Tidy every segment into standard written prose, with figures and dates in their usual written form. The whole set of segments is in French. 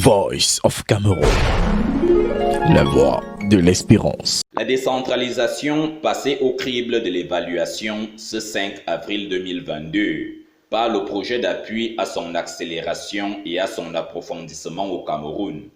Voice of Cameroon, la voix de l'espérance. La décentralisation passée au crible de l'évaluation ce 5 avril 2022 par le projet d'appui à son accélération et à son approfondissement au Cameroun.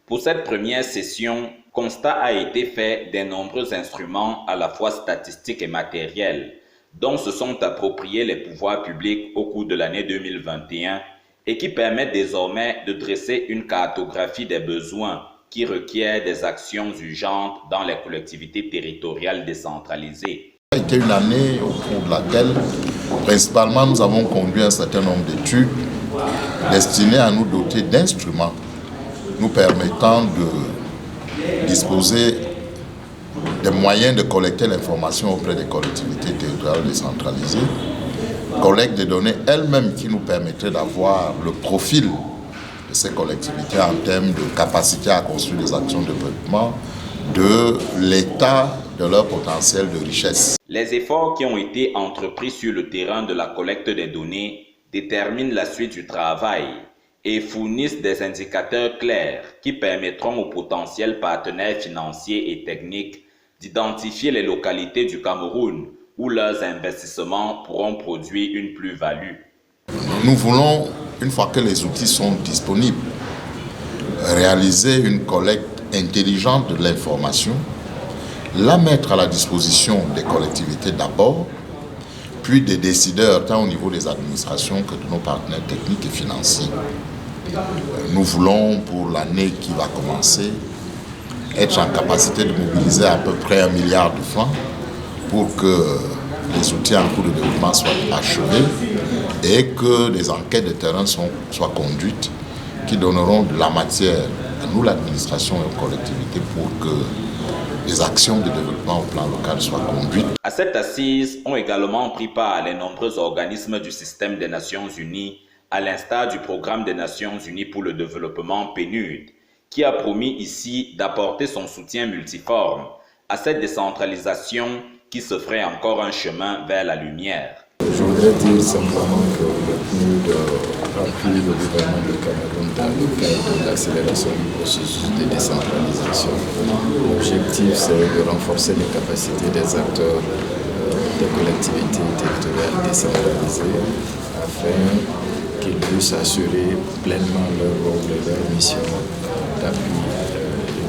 Pour cette première session, constat a été fait des nombreux instruments à la fois statistiques et matériels dont se sont appropriés les pouvoirs publics au cours de l'année 2021 et qui permettent désormais de dresser une cartographie des besoins qui requièrent des actions urgentes dans les collectivités territoriales décentralisées. Ça a été une année au cours de laquelle, principalement, nous avons conduit un certain nombre d'études destinées à nous doter d'instruments nous permettant de disposer des moyens de collecter l'information auprès des collectivités territoriales décentralisées, collecte des données elles-mêmes qui nous permettraient d'avoir le profil de ces collectivités en termes de capacité à construire des actions de développement, de l'état de leur potentiel de richesse. Les efforts qui ont été entrepris sur le terrain de la collecte des données déterminent la suite du travail et fournissent des indicateurs clairs qui permettront aux potentiels partenaires financiers et techniques d'identifier les localités du Cameroun où leurs investissements pourront produire une plus-value. Nous voulons, une fois que les outils sont disponibles, réaliser une collecte intelligente de l'information, la mettre à la disposition des collectivités d'abord, puis des décideurs, tant au niveau des administrations que de nos partenaires techniques et financiers. Nous voulons, pour l'année qui va commencer, être en capacité de mobiliser à peu près 1 milliard de francs pour que les outils en cours de développement soient achevés et que des enquêtes de terrain soient conduites qui donneront de la matière à nous, l'administration et aux collectivités, pour que les actions de développement au plan local soient conduites. À cette assise ont également pris part les nombreux organismes du système des Nations Unies, à l'instar du Programme des Nations Unies pour le développement PNUD, qui a promis ici d'apporter son soutien multiforme à cette décentralisation qui se ferait encore un chemin vers la lumière. Je voudrais dire simplement que le PNUD appuie le gouvernement du Cameroun dans le cadre de l'accélération du processus de décentralisation. L'objectif, c'est de renforcer les capacités des acteurs des collectivités territoriales décentralisées afin qu'ils puissent assurer pleinement leur rôle et leur mission d'appui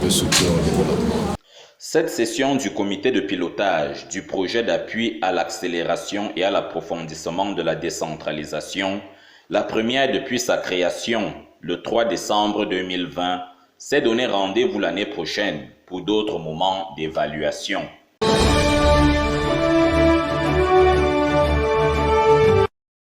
et de soutien au développement. Cette session du comité de pilotage du projet d'appui à l'accélération et à l'approfondissement de la décentralisation, la première depuis sa création le 3 décembre 2020, s'est donné rendez-vous l'année prochaine pour d'autres moments d'évaluation.